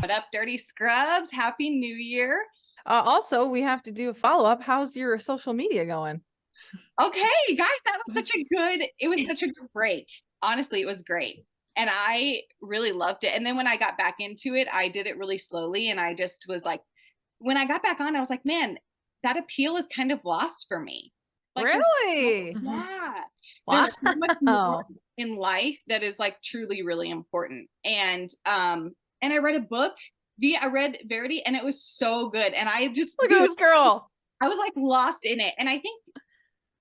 What up, Dirty Scrubs? Happy New Year. Also, we have to do a follow-up. How's your social media going? Okay, guys, it was such a good break. Honestly, it was great. And I really loved it. And then when I got back into it, I did it really slowly. And I just was like, when I got back on, I was like, man, that appeal is kind of lost for me. Like Really? yeah, there's so much more Wow. in life that is like truly really important. And I read a book. I read Verity, and it was so good. And I just, Look at dude, this girl. I was like lost in it. And I think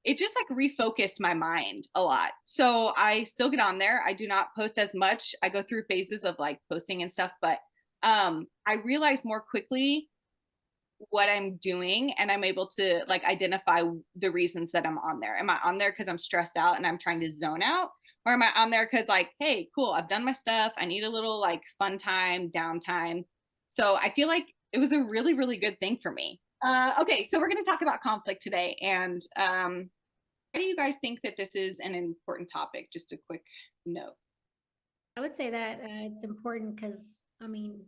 it just like refocused my mind a lot. So I still get on there. I do not post as much. I go through phases of like posting and stuff, but I realize more quickly what I'm doing, and I'm able to like identify the reasons that I'm on there. Am I on there because I'm stressed out and I'm trying to zone out? Or am I on there because like, hey, cool, I've done my stuff. I need a little like fun time, downtime. So I feel like it was a really, really good thing for me. Okay, so we're going to talk about conflict today. And why do you guys think that this is an important topic? Just a quick note. I would say that it's important because, I mean,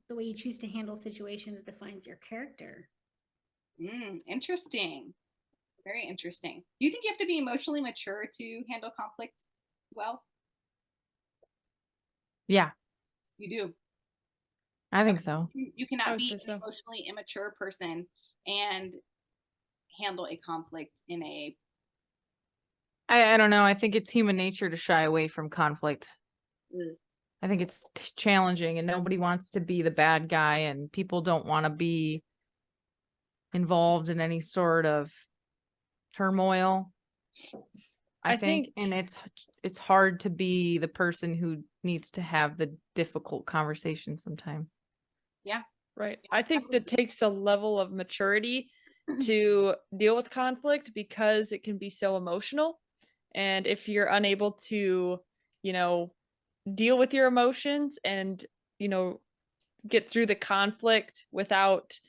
the way you choose to handle situations defines your character. Interesting. Very interesting. Do you think you have to be emotionally mature to handle conflict well? Yeah, You do. I think so. You I cannot would be say an so. emotionally immature person and handle a conflict in a I don't know. I think it's human nature to shy away from conflict. mm, I think it's challenging and nobody wants to be the bad guy and people don't want to be involved in any sort of turmoil. I I think, think and it's hard to be the person who needs to have the difficult conversation sometimes. yeah. right. I think that takes a level of maturity to deal with conflict because it can be so emotional. And if you're unable to, you know, deal with your emotions and, you know, get through the conflict without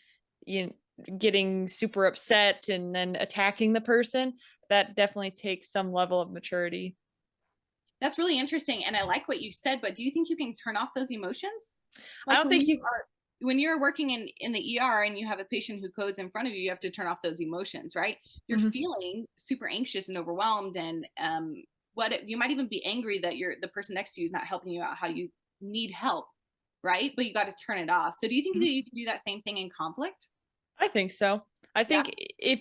you getting super upset and then attacking the person, that definitely takes some level of maturity. That's really interesting. And I like what you said, but do you think you can turn off those emotions? I Like don't think you when you're working in the ER and you have a patient who codes in front of you, you have to turn off those emotions, right? You're Mhm. feeling super anxious and overwhelmed, and you might even be angry that the person next to you is not helping you out how you need help, right? But you got to turn it off. So do you think that Mhm. you can do that same thing in conflict? I think so. I Yeah. think if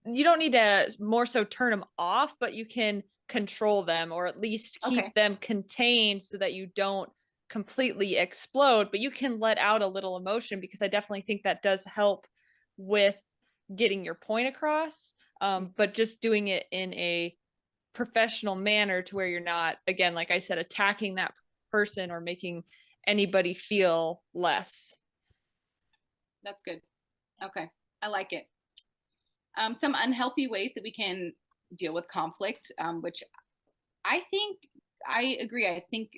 you don't need to more so turn them off, but you can control them or at least Okay. keep them contained so that you don't completely explode, but you can let out a little emotion because I definitely think that does help with getting your point across. But just doing it in a professional manner to where you're not, again, like I said, attacking that person or making anybody feel less. That's good. Okay. I like it. Some unhealthy ways that we can deal with conflict, which I think I agree. I think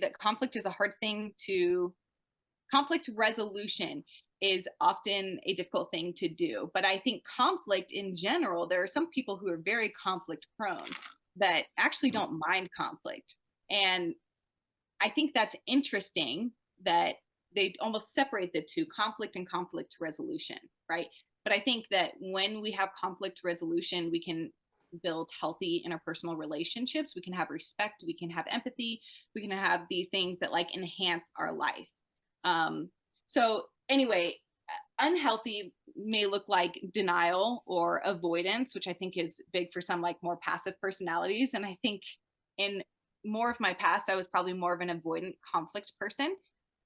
that conflict is a hard thing to conflict resolution is often a difficult thing to do. But I think conflict in general, there are some people who are very conflict prone that actually don't mind conflict. And I think that's interesting that they almost separate the two, conflict and conflict resolution, right? But I think that when we have conflict resolution, we can build healthy interpersonal relationships. We can have respect. We can have empathy. We can have these things that like enhance our life. So, anyway, unhealthy may look like denial or avoidance, which I think is big for some like more passive personalities. And I think in more of my past, I was probably more of an avoidant conflict person,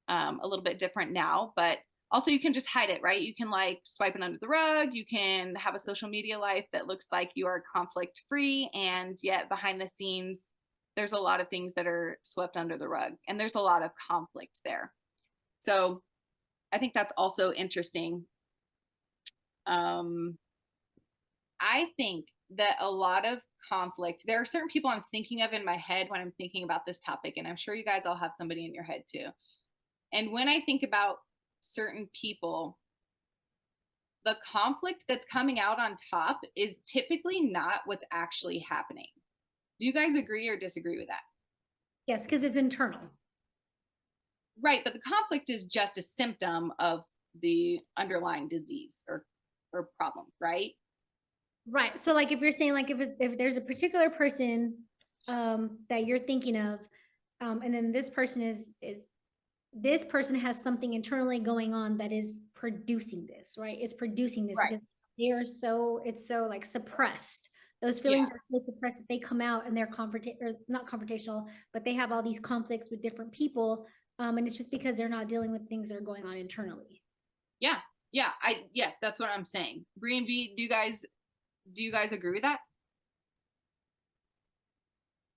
a little bit different now, but also you can just hide it, right? You can like swipe it under the rug. You can have a social media life that looks like you are conflict free. And yet behind the scenes, there's a lot of things that are swept under the rug and there's a lot of conflict there. So I think that's also interesting. Um, I think that a lot of conflict, there are certain people I'm thinking of in my head when I'm thinking about this topic, and I'm sure you guys all have somebody in your head too. And when I think about certain people, the conflict that's coming out on top is typically not what's actually happening. Do you guys agree or disagree with that? Yes, because it's internal. Right, but the conflict is just a symptom of the underlying disease or problem, right? Right. So like if you're saying like if there's a particular person that you're thinking of, and then this person is this person has something internally going on that is producing this, right? It's producing this Right. because it's so like suppressed. Those Yeah. feelings are so suppressed that they come out and they're not confrontational, but they have all these conflicts with different people. And it's just because they're not dealing with things that are going on internally. Yeah. Yeah. Yes, that's what I'm saying. Bri and V, do you guys agree with that?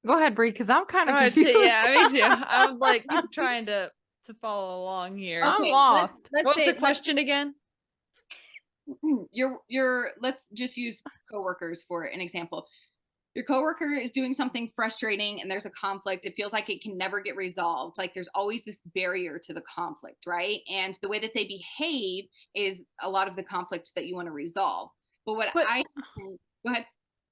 Go ahead, Bri, because I'm kind of Oh, confused. shit, yeah, me too. I'm like trying to follow along here. I'm Okay, lost. Let's What's say, the question again? let's just use coworkers for an example. Your coworker is doing something frustrating and there's a conflict. It feels like it can never get resolved. Like there's always this barrier to the conflict, right? And the way that they behave is a lot of the conflict that you want to resolve. But go ahead.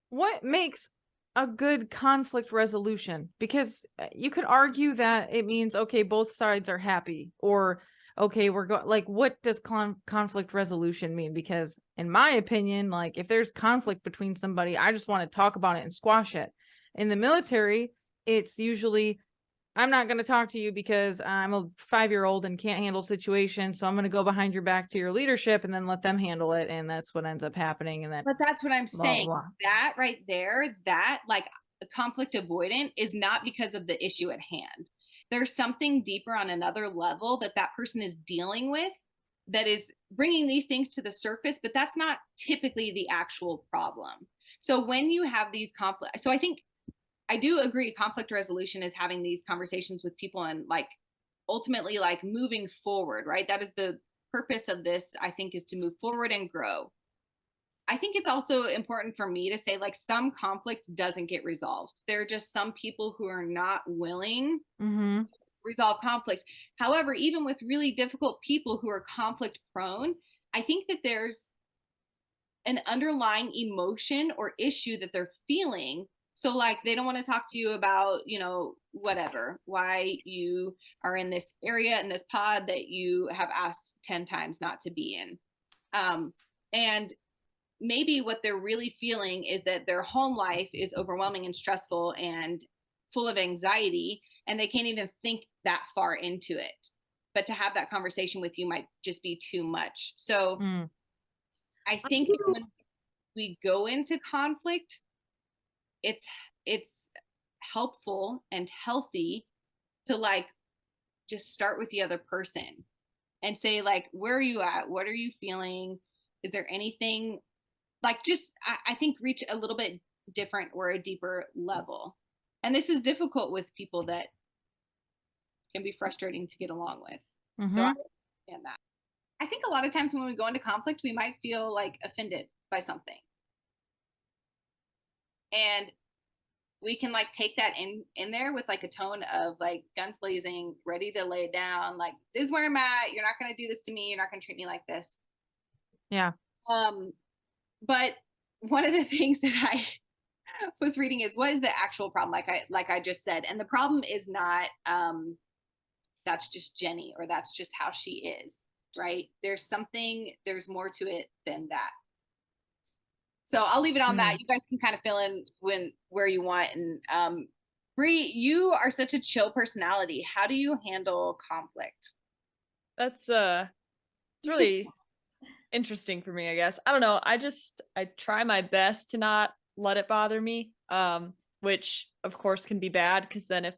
What makes a good conflict resolution? Because you could argue that it means, okay, both sides are happy, or okay, we're going, like, what does conflict resolution mean? Because in my opinion, like if there's conflict between somebody, I just want to talk about it and squash it. In the military, it's usually, I'm not going to talk to you because I'm a 5-year-old and can't handle situations. So I'm going to go behind your back to your leadership and then let them handle it. And that's what ends up happening. And that, But that's what I'm blah, saying. blah. That right there, that like the conflict avoidant is not because of the issue at hand. There's something deeper on another level that person is dealing with that is bringing these things to the surface, but that's not typically the actual problem. So when you have these conflicts, so I do agree conflict resolution is having these conversations with people and like ultimately like moving forward, right? That is the purpose of this, I think, is to move forward and grow. I think it's also important for me to say like some conflict doesn't get resolved. There are just some people who are not willing Mm-hmm. to resolve conflict. However, even with really difficult people who are conflict prone, I think that there's an underlying emotion or issue that they're feeling. So like they don't want to talk to you about, whatever, why you are in this area in this pod that you have asked 10 times not to be in. And maybe what they're really feeling is that their home life is overwhelming and stressful and full of anxiety, and they can't even think that far into it. But to have that conversation with you might just be too much. So I think that when we go into conflict, it's helpful and healthy to like just start with the other person and say like, where are you at? What are you feeling? Is there anything like just I think reach a little bit different or a deeper level. And this is difficult with people that can be frustrating to get along with. Mm-hmm. So I understand that. I think a lot of times when we go into conflict, we might feel like offended by something. And we can like take that in there with like a tone of like guns blazing, ready to lay it down. Like, this is where I'm at. You're not going to do this to me. You're not going to treat me like this. Yeah. But one of the things that I was reading is what is the actual problem? Like I just said, and the problem is not that's just Jenny or that's just how she is, right? There's more to it than that. So I'll leave it on that. You guys can kind of fill in where you want. And Bri, you are such a chill personality. How do you handle conflict? That's it's really interesting for me, I guess. I don't know. I try my best to not let it bother me. Which of course can be bad because then if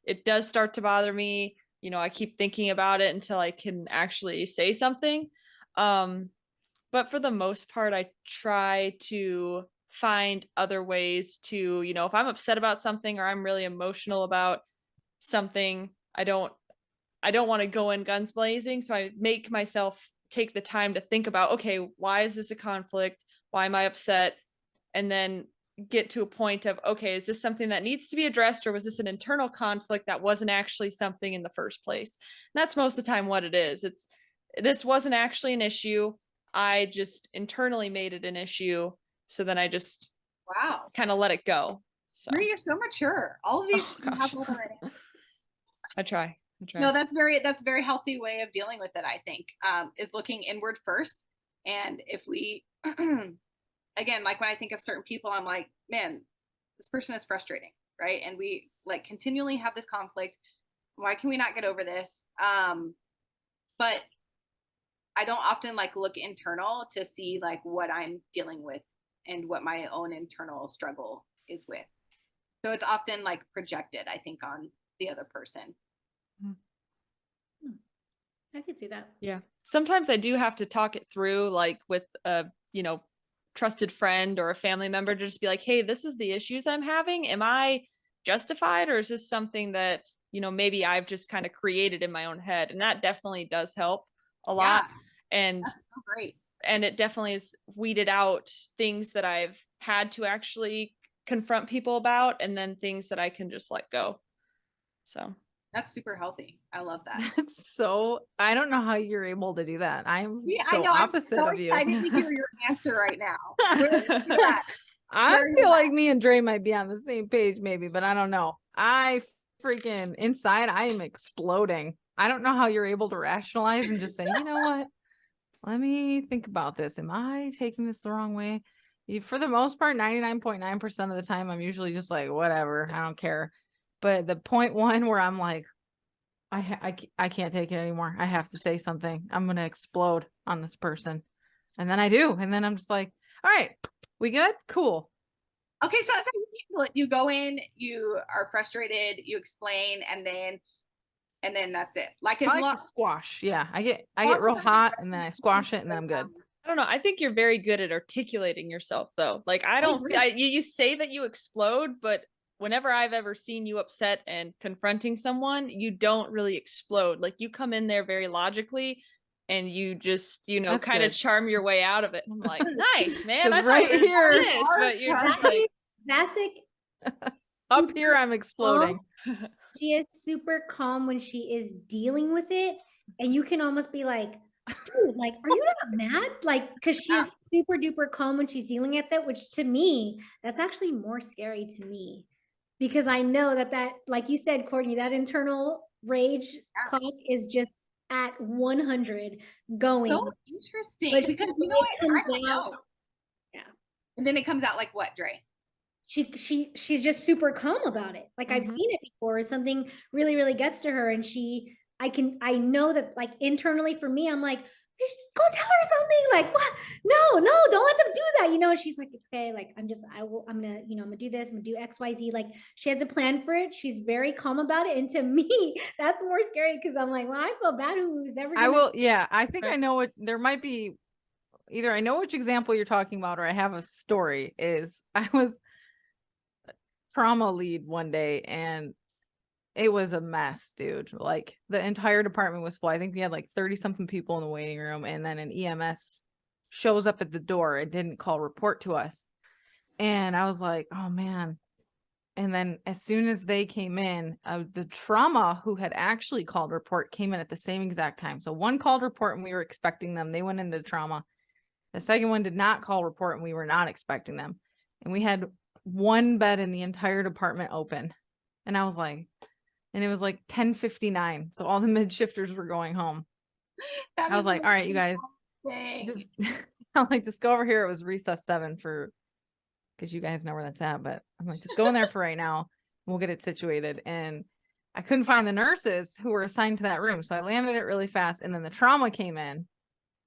it does start to bother me, I keep thinking about it until I can actually say something. But for the most part, I try to find other ways to, if I'm upset about something or I'm really emotional about something, I don't want to go in guns blazing. So I make myself take the time to think about, okay, why is this a conflict? Why am I upset? And then get to a point of, okay, is this something that needs to be addressed, or was this an internal conflict that wasn't actually something in the first place? And that's most of the time what it is. This wasn't actually an issue. I just internally made it an issue. So then I just kind of let it go. So Bri, you're so mature. All of these gosh. I try. No, that's very healthy way of dealing with it, I think, is looking inward first. And if we, again, like when I think of certain people, I'm like, man, this person is frustrating, right? And we like continually have this conflict. Why can we not get over this? But I don't often like look internal to see like what I'm dealing with and what my own internal struggle is with. So it's often like projected, I think, on the other person. I could see that. Yeah. Sometimes I do have to talk it through, like with a, trusted friend or a family member, to just be like, hey, this is the issues I'm having. Am I justified, or is this something that, maybe I've just kind of created in my own head? And that definitely does help a lot. And that's so great. And it definitely has weeded out things that I've had to actually confront people about, and then things that I can just let go. So that's super healthy. I love that. I don't know how you're able to do that. I'm I know, opposite I'm so of you. excited to hear your answer right now. I feel like me and Dre might be on the same page maybe, but I don't know. I freaking inside, I am exploding. I don't know how you're able to rationalize and just say, you know what? Let me think about this. Am I taking this the wrong way? For the most part, 99.9% of the time, I'm usually just like, whatever, I don't care. But the 0.1 where I'm like, I can't take it anymore. I have to say something. I'm going to explode on this person. And then I do. And then I'm just like, all right, we good? Cool. Okay. So that's how you handle it. You go in, you are frustrated, you explain, and then that's it. Like I like to squash. Yeah. I get real hot and then I squash it and then I'm good. I don't know. I think you're very good at articulating yourself though. Like you say that you explode, but whenever I've ever seen you upset and confronting someone, you don't really explode. Like you come in there very logically and you just, kind of charm your way out of it. And I'm like, nice, man. I right here, this, but you're just like, Vasic up here, I'm exploding. She is super calm when she is dealing with it. And you can almost be like, dude, like, are you not mad? Like, because she is super duper calm when she's dealing at that, which to me, that's actually more scary to me. Because I know that, like you said, Courtney, that internal rage clock is just at 100 going. So interesting. But because you know what? I don't know. Yeah. And then it comes out like what, Dre? She's just super calm about it. Like I've seen it before. Something really, really gets to her, and I know that like internally for me, I'm like, go tell her something. Like, what? No, don't let them do that. She's like, it's okay. Like, I'm gonna do this. I'm gonna do XYZ. Like, she has a plan for it. She's very calm about it. And to me, that's more scary because I'm like, well, I feel bad. Who's ever I think I know what there might be. Either I know which example you're talking about, or I have a story. I was trauma lead one day and it was a mess, dude. Like the entire department was full. I think we had like 30 something people in the waiting room, and then an EMS shows up at the door. It didn't call report to us. And I was like, oh man. And then as soon as they came in, the trauma who had actually called report came in at the same exact time. So one called report and we were expecting them. They went into trauma. The second one did not call report and we were not expecting them. And we had one bed in the entire department open. And I was like, and it was like 10:59. So all the mid shifters were going home. I was like, all right, you guys, just go over here. It was recess 7 because you guys know where that's at, but I'm like, just go in there for right now. We'll get it situated. And I couldn't find the nurses who were assigned to that room. So I landed it really fast. And then the trauma came in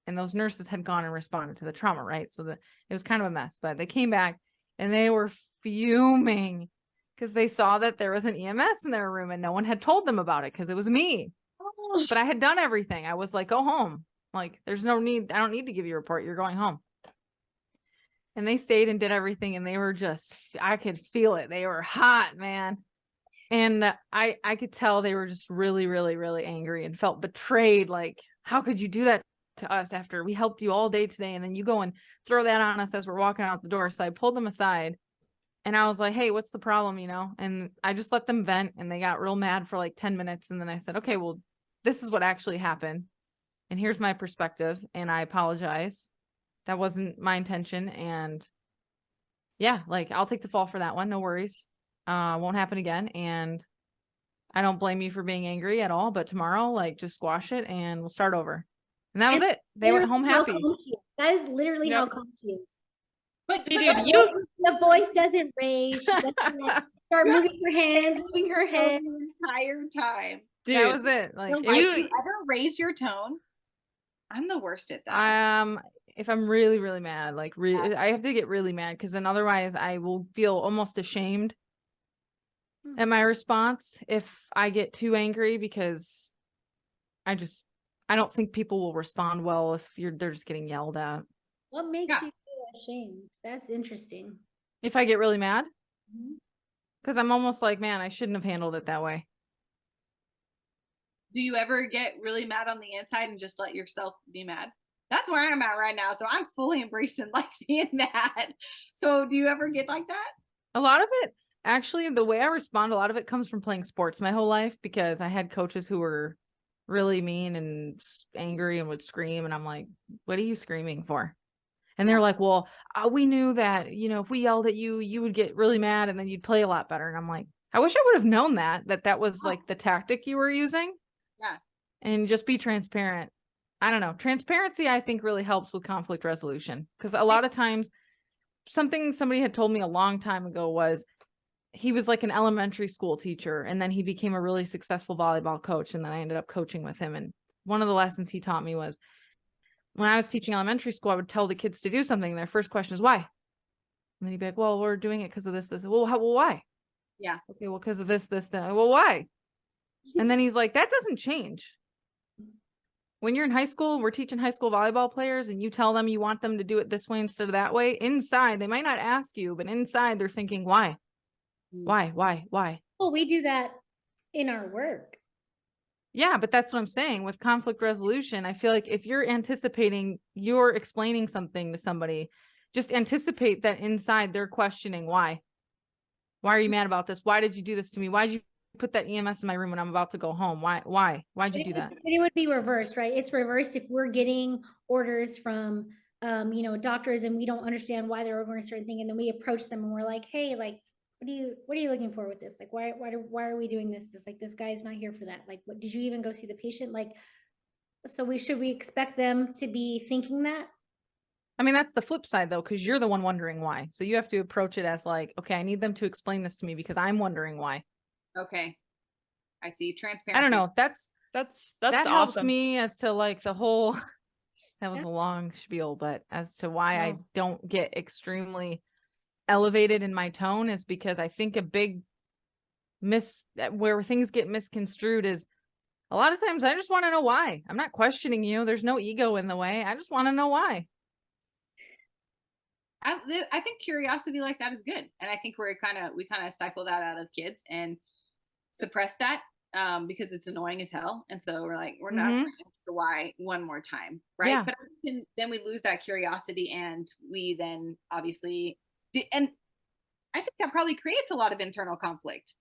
and those nurses had gone and responded to the trauma. Right. So it was kind of a mess, but they came back and they were fuming because they saw that there was an EMS in their room and no one had told them about it because it was me. But I had done everything. I was like, go home. Like, there's no need. I don't need to give you a report. You're going home. And they stayed and did everything. And they were I could feel it. They were hot, man. And I could tell they were just really, really, really angry and felt betrayed. Like, how could you do that to us after we helped you all day today? And then you go and throw that on us as we're walking out the door. So I pulled them aside. And I was like, hey, what's the problem? And I just let them vent and they got real mad for like 10 minutes. And then I said, okay, well, this is what actually happened. And here's my perspective. And I apologize. That wasn't my intention. And yeah, like I'll take the fall for that one. No worries. Won't happen again. And I don't blame you for being angry at all, but tomorrow, like, just squash it and we'll start over. And that was it. They went home Literally how happy. calm she is. That is literally how Yep. calm she is. But, See, but dude, that you- was The voice doesn't raise. She doesn't like, start moving her hands, moving her the head. entire time. Dude, That was it. Like, So, it like, was- you ever raise your tone? I'm the worst at that. if I'm really, really mad, like, I have to get really mad because then otherwise I will feel almost ashamed at my response if I get too angry, because I don't think people will respond well if they're just getting yelled at. What makes Yeah. you feel ashamed? That's interesting. If I get really mad, Mhm. because I'm almost like, man, I shouldn't have handled it that way. Do you ever get really mad on the inside and just let yourself be mad? That's where I'm at right now. So I'm fully embracing like being mad. So do you ever get like that? A lot of it, actually, the way I respond, a lot of it comes from playing sports my whole life, because I had coaches who were really mean and angry and would scream. And I'm like, what are you screaming for? And they're like, well, we knew that, if we yelled at you, you would get really mad and then you'd play a lot better. And I'm like, I wish I would have known that was like the tactic you were using. Yeah. And just be transparent. I don't know. Transparency, I think, really helps with conflict resolution, because a lot of times something somebody had told me a long time ago was he was like an elementary school teacher and then he became a really successful volleyball coach. And then I ended up coaching with him. And one of the lessons he taught me was, when I was teaching elementary school, I would tell the kids to do something. And their first question is, why? And then he'd be like, well, we're doing it because of this. Well, why? Yeah. Okay, well, because of this, that. Well, why? And then he's like, that doesn't change. When you're in high school, we're teaching high school volleyball players and you tell them you want them to do it this way instead of that way. Inside, they might not ask you, but inside they're thinking, why? Why? Well, we do that in our work. Yeah, but that's what I'm saying with conflict resolution. I feel like if you're anticipating, you're explaining something to somebody, just anticipate that inside they're questioning why. Why are you mad about this? Why did you do this to me? Why did you put that EMS in my room when I'm about to go home? Why'd you do that? It would be reversed, right? It's reversed if we're getting orders from, doctors and we don't understand why they're ordering a certain thing. And then we approach them and we're like, hey, like, what are you looking for with this? Like, why are we doing this? This guy is not here for that. Like, what, did you even go see the patient? Like, so should we expect them to be thinking that? I mean, that's the flip side though, because you're the one wondering why. So you have to approach it as like, okay, I need them to explain this to me because I'm wondering why. Okay. I see. Transparency. I don't know. that's That awesome. helps me as to like the whole, that was Yeah. a long spiel, but as to why I No. don't get extremely elevated in my tone is because I think a big where things get misconstrued is a lot of times I just want to know why. I'm not questioning you. There's no ego in the way. I just want to know why. I think curiosity like that is good. And I think we kind of stifle that out of kids and suppress that because it's annoying as hell. And so we're like, we're not Mhm. going to ask the why one more time. Right. Yeah. But then we lose that curiosity and we then obviously, and I think that probably creates a lot of internal conflict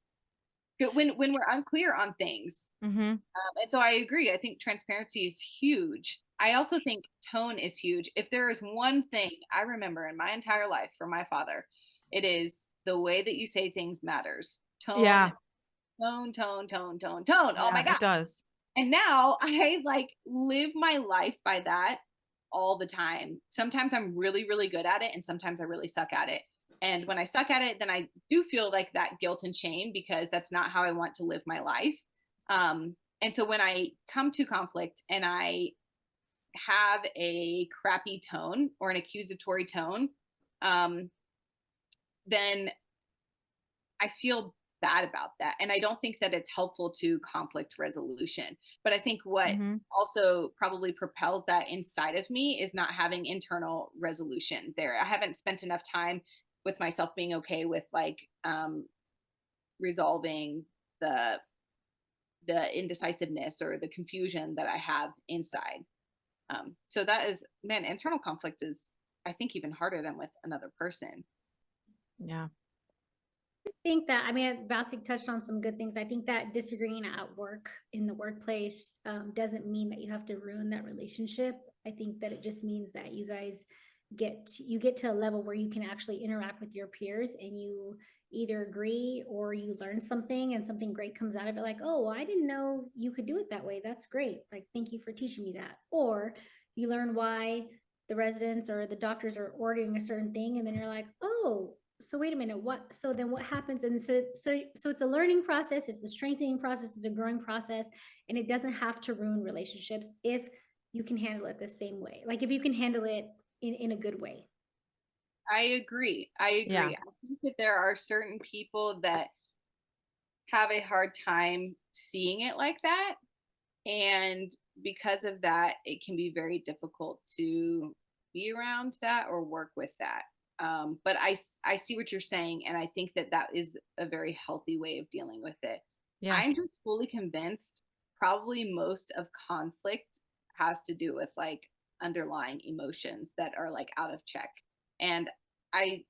when we're unclear on things. Mm-hmm. And so I agree. I think transparency is huge. I also think tone is huge. If there is one thing I remember in my entire life from my father, it is the way that you say things matters. Tone, Yeah. tone. Oh my Yeah, God. it does. And now I like live my life by that all the time. Sometimes I'm really, really good at it. And sometimes I really suck at it. And when I suck at it, then I do feel like that guilt and shame because that's not how I want to live my life. And so when I come to conflict and I have a crappy tone or an accusatory tone, then I feel bad about that. And I don't think that it's helpful to conflict resolution. But I think what Mhm. also probably propels that inside of me is not having internal resolution there. I haven't spent enough time with myself being okay with like resolving the indecisiveness or the confusion that I have inside. So that is, man, internal conflict is, I think, even harder than with another person. Yeah. I just think that, I mean, Vasik touched on some good things. I think that disagreeing at work, in the workplace, doesn't mean that you have to ruin that relationship. I think that it just means that you guys you get to a level where you can actually interact with your peers, and you either agree or you learn something and something great comes out of it, like, oh, well, I didn't know you could do it that way. That's great. Like, thank you for teaching me that. Or you learn why the residents or the doctors are ordering a certain thing, and then you're like, oh, so wait a minute, what? So then what happens? And so it's a learning process, it's a strengthening process, it's a growing process, and it doesn't have to ruin relationships if you can handle it the same way. Like, if you can handle it in a good way. I agree. I Yeah. think that there are certain people that have a hard time seeing it like that. And because of that, it can be very difficult to be around that or work with that. But I see what you're saying. And I think that that is a very healthy way of dealing with it. Yeah. I'm just fully convinced probably most of conflict has to do with like underlying emotions that are like out of check. And I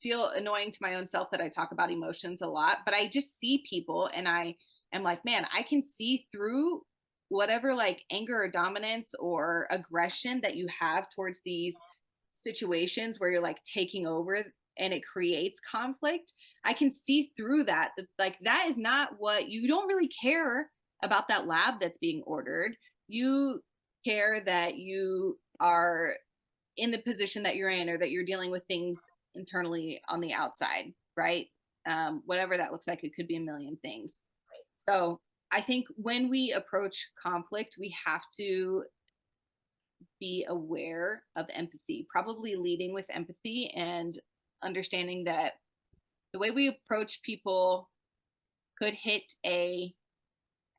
feel annoying to my own self that I talk about emotions a lot, but I just see people and I am like, man, I can see through whatever like anger or dominance or aggression that you have towards these situations where you're like taking over and it creates conflict. I can see through that like that is not what you don't really care about that lab that's being ordered. You care that you are in the position that you're in or that you're dealing with things internally on the outside, right? Whatever that looks like, it could be a million things. So I think when we approach conflict, we have to be aware of empathy, probably leading with empathy and understanding that the way we approach people could hit an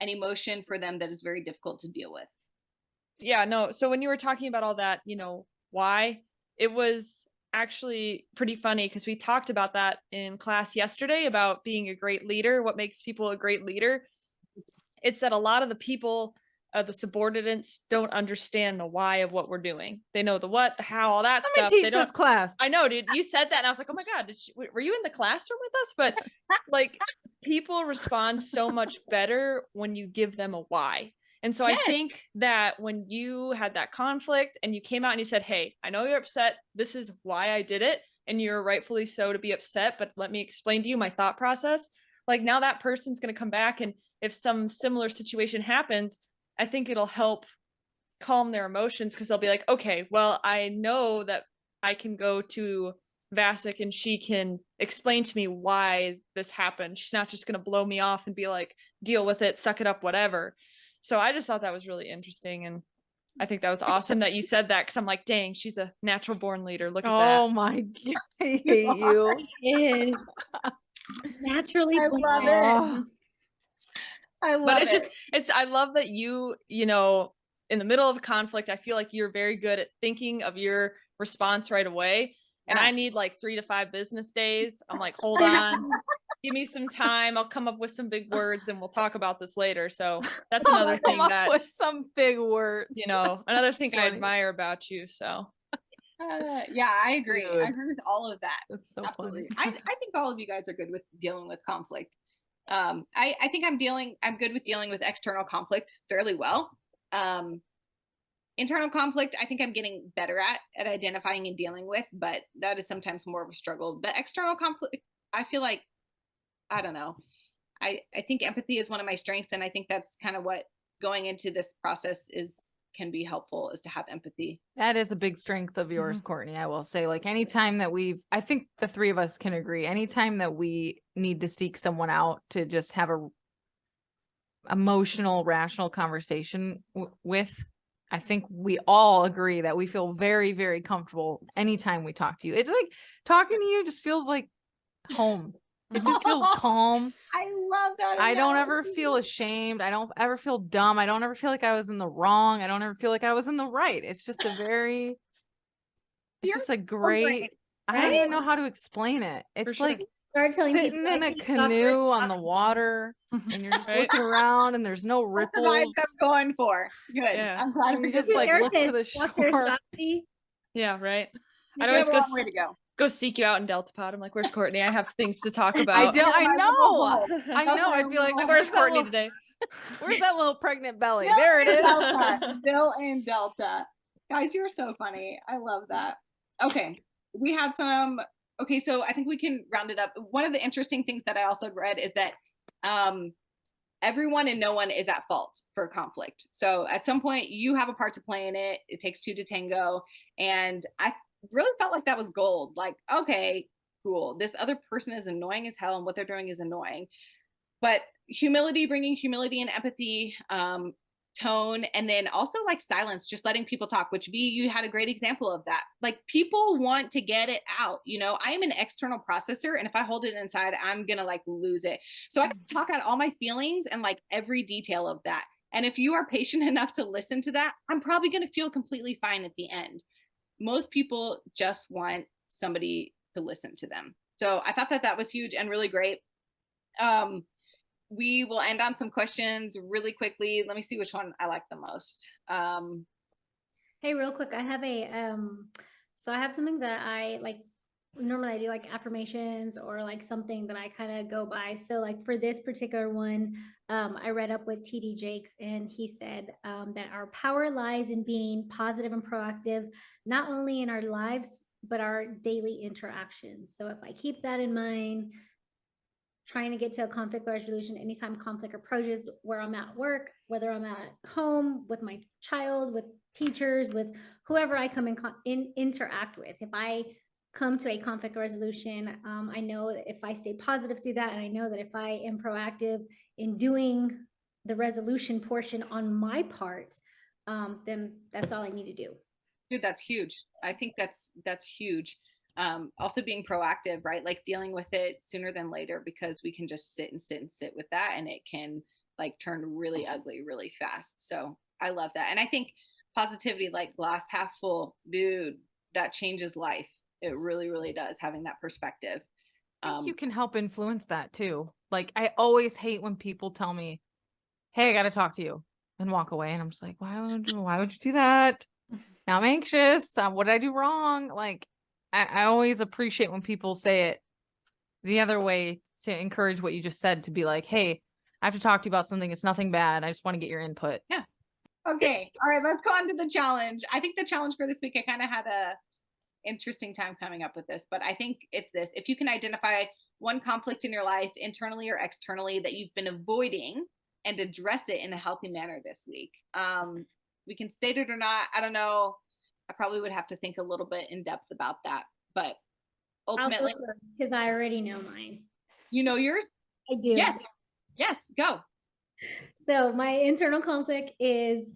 emotion for them that is very difficult to deal with. Yeah, no. So when you were talking about all that, why, it was actually pretty funny because we talked about that in class yesterday about being a great leader. What makes people a great leader? It's that a lot of the people, the subordinates, don't understand the why of what we're doing. They know the what, the how, all that Let stuff. me teach this class. I know, dude. You said that, and I was like, oh my god, were you in the classroom with us? But like, people respond so much better when you give them a why. And so Yes. I think that when you had that conflict and you came out and you said, hey, I know you're upset. This is why I did it. And you're rightfully so to be upset, but let me explain to you my thought process. Like, now that person's going to come back, and if some similar situation happens, I think it'll help calm their emotions, because they'll be like, okay, well, I know that I can go to Vasic and she can explain to me why this happened. She's not just going to blow me off and be like, deal with it, suck it up, whatever. So I just thought that was really interesting. And I think that was awesome that you said that, because I'm like, dang, she's a natural born leader. Look at that. Oh my God. I hate you. Is naturally I born. love it. Oh. I love But it. I love that you in the middle of a conflict, I feel like you're very good at thinking of your response right away. And Yeah. I need like 3 to 5 business days. I'm like, hold on, give me some time. I'll come up with some big words and we'll talk about this later. So that's another Come thing up that, with some big words. another thing I funny. admire about you. So Yeah, I agree. Dude. I agree with all of that. That's so Absolutely. funny. I think all of you guys are good with dealing with conflict. I think I'm good with dealing with external conflict fairly well. Internal conflict, I think I'm getting better at identifying and dealing with, but that is sometimes more of a struggle. But external conflict, I feel like, I don't know. I think empathy is one of my strengths, and I think that's kind of what going into this process can be helpful, is to have empathy. That is a big strength of yours, Courtney. I will say, like, anytime that I think the three of us can agree, anytime that we need to seek someone out to just have a emotional, rational conversation with, I think we all agree that we feel very, very comfortable anytime we talk to you. It's like talking to you just feels like home. It just feels calm. I love that. I don't ever feel ashamed. I don't ever feel dumb. I don't ever feel like I was in the wrong. I don't ever feel like I was in the right. It's just it's just a great, I don't even know how to explain it. It's sure. like Start telling sitting people in I a see canoe on the shoppers. water, and you're just Right? looking around and there's no That's the vibes ripples. I'm going for. Good. Yeah. I'm glad And we you just just like look to the Therapists, walk their shore. shopee. Yeah, right. we I'd have always a long way to go. go seek you out in Delta Pod. I'm like, where's Courtney? I have things to talk I about. know. My little goal. I That's know. my I'd be like, little goal. Where's that Courtney little- today? Where's that little pregnant belly? Still There it in is. Delta. Still in Delta. Guys, you're so funny. I love that. Okay. We had some, okay, so I think we can round it up. One of the interesting things that I also read is that everyone and no one is at fault for conflict. So at some point you have a part to play in it. It takes two to tango. And I really felt like that was gold. Like, okay, cool. This other person is annoying as hell and what they're doing is annoying. But humility, bringing humility and empathy, tone, and then also like silence, just letting people talk, which V, you had a great example of that. Like people want to get it out. You know, I am an external processor, and if I hold it inside, I'm gonna like lose it. So I can talk out all my feelings and like every detail of that. And if you are patient enough to listen to that, I'm probably gonna feel completely fine at the end. Most people just want somebody to listen to them. So I thought that that was huge and really great. We will end on some questions really quickly. Let me see which one I like the most. Hey, real quick, I have so I have something that I like, normally I do like affirmations or like something that I kind of go by. So like for this particular one, I read up with TD Jakes, and he said that our power lies in being positive and proactive, not only in our lives, but our daily interactions. So if I keep that in mind, trying to get to a conflict resolution anytime conflict approaches, where I'm at work, whether I'm at home with my child, with teachers, with whoever I come in interact with. If I come to a conflict resolution, I know that if I stay positive through that, and I know that if I am proactive in doing the resolution portion on my part, then that's all I need to do. Dude, that's huge. I think that's huge. Also being proactive, right? Like dealing with it sooner than later, because we can just sit and sit and sit with that, and it can like turn really ugly really fast. So I love that. And I think positivity, like glass half full, dude, that changes life. It really, really does, having that perspective. I think you can help influence that too. Like I always hate when people tell me, hey, I got to talk to you, and walk away. And I'm just like, why would you do that? Now I'm anxious. What did I do wrong? Like, I always appreciate when people say it the other way, to encourage what you just said, to be like, hey, I have to talk to you about something. It's nothing bad. I just want to get your input. Yeah. Okay. All right. Let's go on to the challenge. I think the challenge for this week, I kind of had a interesting time coming up with this, but I think it's this. If you can identify one conflict in your life, internally or externally, that you've been avoiding, and address it in a healthy manner this week. We can state it or not. I don't know. I probably would have to think a little bit in depth about that, but ultimately, because I already know mine. you know yours? I do. Yes. Yes. Go. So my internal conflict is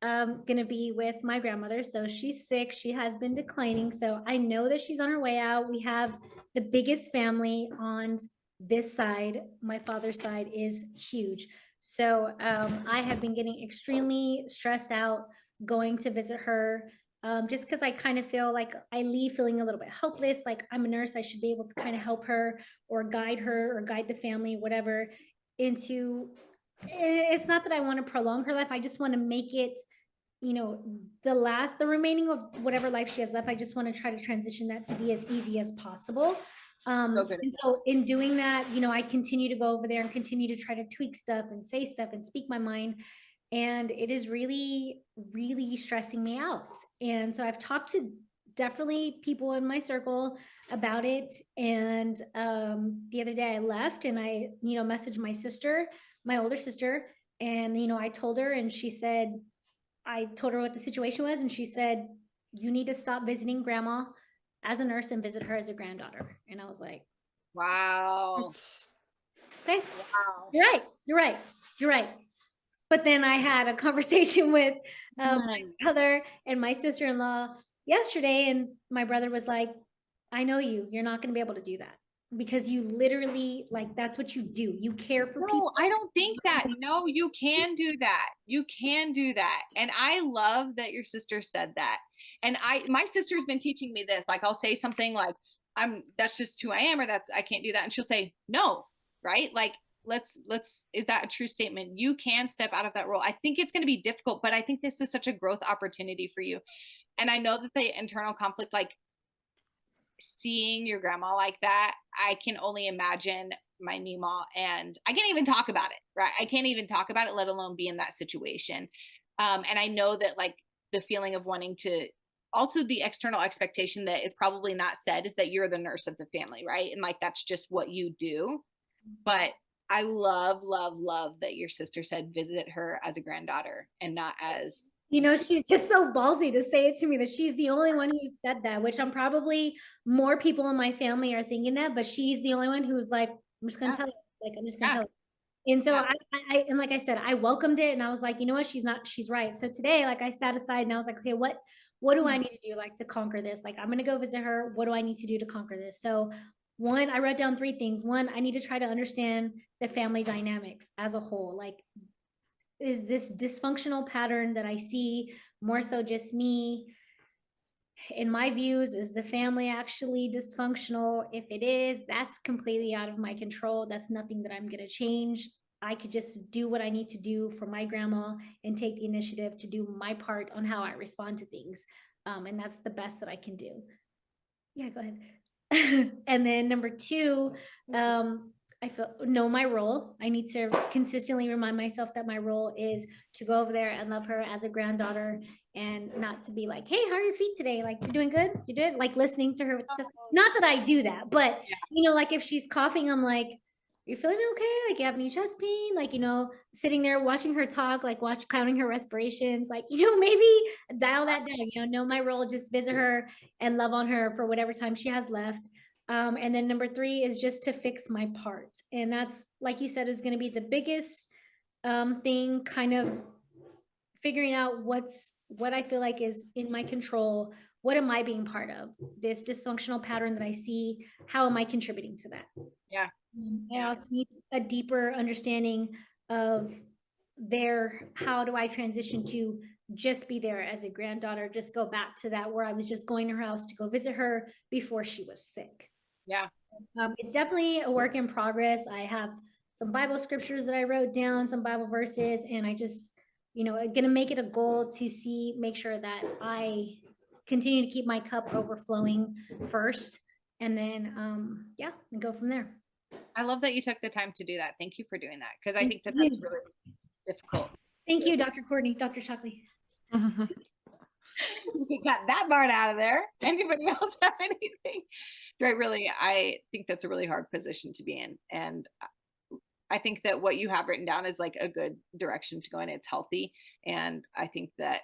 going to be with my grandmother. So she's sick. She has been declining. So I know that she's on her way out. We have the biggest family on this side. My father's side is huge. So I have been getting extremely stressed out going to visit her, just because I kind of feel like I leave feeling a little bit helpless. Like I'm a nurse, I should be able to kind of help her or guide the family, whatever, into, it's not that I want to prolong her life. I just want to make it, you know, the remaining of whatever life she has left, I just want to try to transition that to be as easy as possible. And so in doing that, you know, I continue to go over there and continue to try to tweak stuff and say stuff and speak my mind. And it is really, really stressing me out. And so I've talked to definitely people in my circle about it. And the other day I left and I, you know, messaged my sister, my older sister, and, you know, I told her, and she said, I told her what the situation was, and she said, you need to stop visiting grandma as a nurse and visit her as a granddaughter. And I was like, wow. Okay. Wow. You're right. But then I had a conversation with my brother and my sister-in-law yesterday, and my brother was like, I know you're not going to be able to do that, because you literally, like, that's what you do. You care for people. No, I don't think that. No, you can do that. You can do that. And I love that your sister said that. And my sister's been teaching me this. Like I'll say something like, that's just who I am, or I can't do that. And she'll say, no, right? Like, is that a true statement? You can step out of that role. I think it's going to be difficult, but I think this is such a growth opportunity for you. And I know that the internal conflict, like seeing your grandma like that, I can only imagine my Mima, and I can't even talk about it, right? I can't even talk about it, let alone be in that situation. And I know that like the feeling of wanting to also the external expectation that is probably not said is that you're the nurse of the family, right? And like that's just what you do. But I love, love, love that your sister said visit her as a granddaughter and not as, You know, she's just so ballsy to say it to me that she's the only one who said that, which I'm probably more people in my family are thinking that, but she's the only one who's like, I'm just gonna Yeah. tell you, like, I'm just gonna Yeah. tell you. And so Yeah. and like I said, I welcomed it and I was like, you know what, she's right. So today, like I sat aside and I was like, okay, what do I need to do like to conquer this? Like, I'm gonna go visit her. What do I need to do to conquer this? So one, I wrote down 3 things. One, I need to try to understand the family dynamics as a whole. Like, is this dysfunctional pattern that I see more so just me? In my views, is the family actually dysfunctional? If it is, that's completely out of my control. That's nothing that I'm going to change. I could just do what I need to do for my grandma and take the initiative to do my part on how I respond to things. And that's the best that I can do. Yeah, go ahead. And then number 2, I feel know my role. I need to consistently remind myself that my role is to go over there and love her as a granddaughter and not to be like, hey, how are your feet today? Like, you're doing good? You did? Like listening to her. Not that I do that, but you know, like if she's coughing, I'm like, you feeling okay? Like, you have any chest pain? Like, you know, sitting there watching her talk, like counting her respirations, like, you know, maybe dial that down, you know my role, just visit her and love on her for whatever time she has left. And then number 3 is just to fix my parts. And that's, like you said, is going to be the biggest thing, kind of figuring out what I feel like is in my control. What am I being part of? This dysfunctional pattern that I see, how am I contributing to that? Yeah. I also need a deeper understanding of how do I transition to just be there as a granddaughter, just go back to that where I was just going to her house to go visit her before she was sick. Yeah. It's definitely a work in progress. I have some Bible scriptures that I wrote down, some Bible verses, and I just, you know, gonna make it a goal to make sure that I continue to keep my cup overflowing first, and then, and go from there. I love that you took the time to do that. Thank you for doing that. Cause I Thank think that you. that's really difficult. Thank you, Dr. Courtney, Dr. Shockley. We got that part out of there. Anybody else have anything? Right. Really, I think that's a really hard position to be in. And I think that what you have written down is like a good direction to go in. It's healthy. And I think that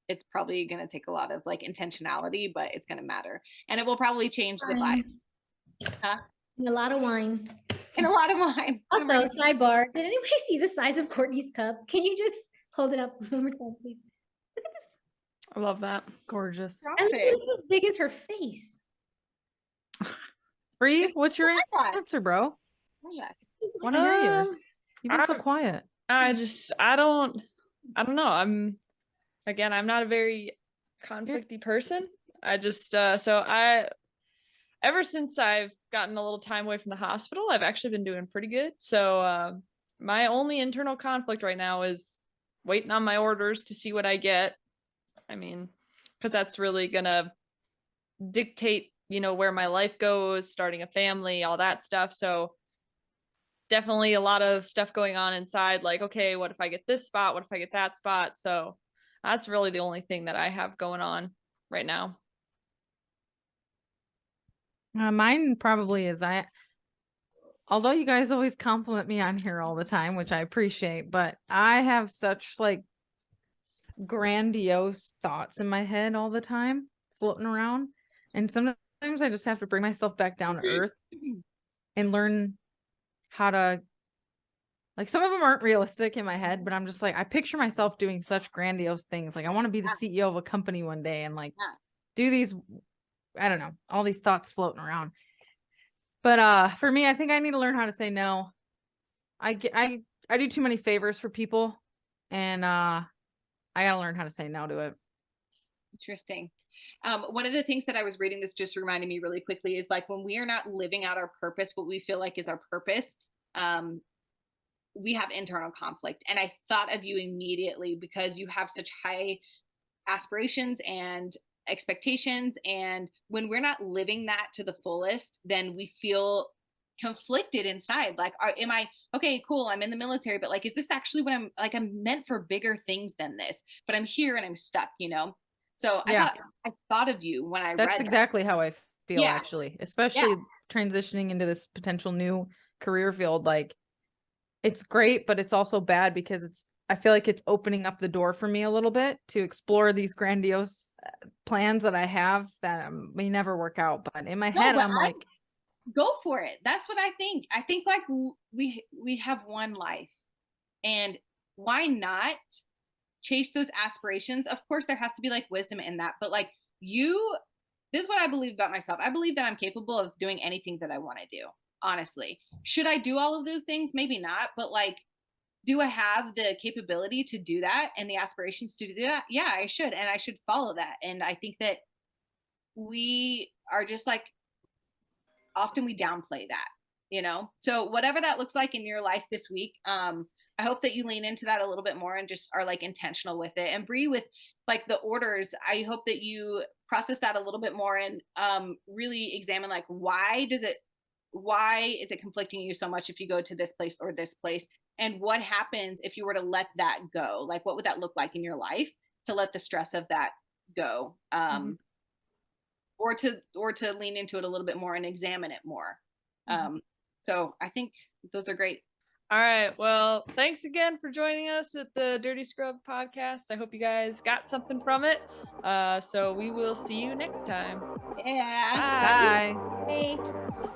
it's probably going to take a lot of like intentionality, but it's going to matter. And it will probably change the vibes. Huh? And a lot of wine. And a lot of wine. Also, sidebar, did anybody see the size of Courtney's cup? Can you just hold it up one more time, please? Look at this. I love that. Gorgeous. Stop And it. it's as big as her face. Bree, what's your Yes. answer, bro? Yes. Want to hear yours? You've been so I- quiet. I don't know. I'm not a very conflicty person. I just, ever since I've gotten a little time away from the hospital, I've actually been doing pretty good. So, my only internal conflict right now is waiting on my orders to see what I get. I mean, because that's really gonna dictate, you know, where my life goes, starting a family, all that stuff. So definitely a lot of stuff going on inside, like, okay, what if I get this spot? What if I get that spot? So that's really the only thing that I have going on right now. Mine probably is although you guys always compliment me on here all the time, which I appreciate, but I have such like grandiose thoughts in my head all the time floating around. And sometimes I just have to bring myself back down to earth and learn how to, like, some of them aren't realistic in my head, but I'm just like, I picture myself doing such grandiose things. Like, I want to be the CEO of a company one day and like do these, I don't know, all these thoughts floating around. But for me, I think I need to learn how to say no. I do too many favors for people, and I gotta learn how to say no to it. Interesting. One of the things that I was reading, this just reminded me really quickly, is like when we are not living out our purpose, what we feel like is our purpose, we have internal conflict. And I thought of you immediately because you have such high aspirations and expectations. And when we're not living that to the fullest, then we feel conflicted inside. Like, am I okay? Cool. I'm in the military, but like, is this actually what I'm meant for bigger things than this? But I'm here and I'm stuck, you know? So Yeah. I thought of you when I That's read exactly how I feel, Yeah. actually, especially transitioning into this potential new career field. Like, it's great, but it's also bad because I feel like it's opening up the door for me a little bit to explore these grandiose plans that I have that may never work out. But in my head, but I'm like, go for it. That's what I think. I think like we have one life, and why not chase those aspirations? Of course, there has to be like wisdom in that, but like this is what I believe about myself. I believe that I'm capable of doing anything that I want to do. Honestly, should I do all of those things? Maybe not, but like, do I have the capability to do that and the aspirations to do that? Yeah, I should, and I should follow that. And I think that we are just like, often we downplay that, so whatever that looks like in your life this week, I hope that you lean into that a little bit more and just are like intentional with it. And Bri, with like the orders, I hope that you process that a little bit more and really examine like, why is it conflicting you so much if you go to this place or this place, and what happens if you were to let that go? Like, what would that look like in your life to let the stress of that go? Or to lean into it a little bit more and examine it more. So I think those are great. All right. Well, thanks again for joining us at the Dirty Scrub podcast. I hope you guys got something from it. So we will see you next time. Yeah. Bye. bye. Hey.